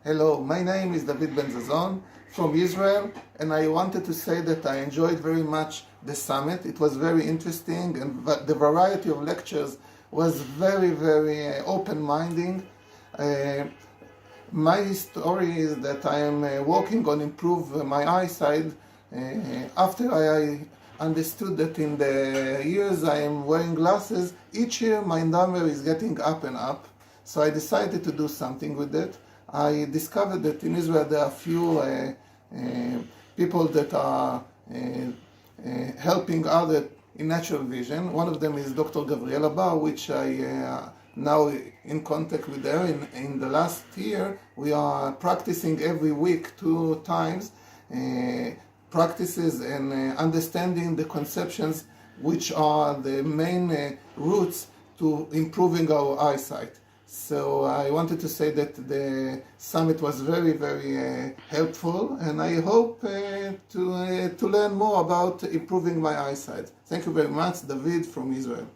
Hello, my name is David Ben Zazon from Israel, and I wanted to say that I enjoyed very much the summit. It was very interesting, and the variety of lectures was very open-minded. My story is that I am working on improve my eyesight after I understood that in the years I am wearing glasses, each year my number is getting up and up. So I decided to do something with it. I discovered that in Israel there are few people that are helping others in natural vision. One of them is Dr. Gabriela Bar, which I now in contact with her. In the last year, we are practicing every week 2 times practices and understanding the conceptions which are the main routes to improving our eyesight. So I wanted to say that the summit was very helpful, and I hope to learn more about improving my eyesight. Thank you very much, David from Israel.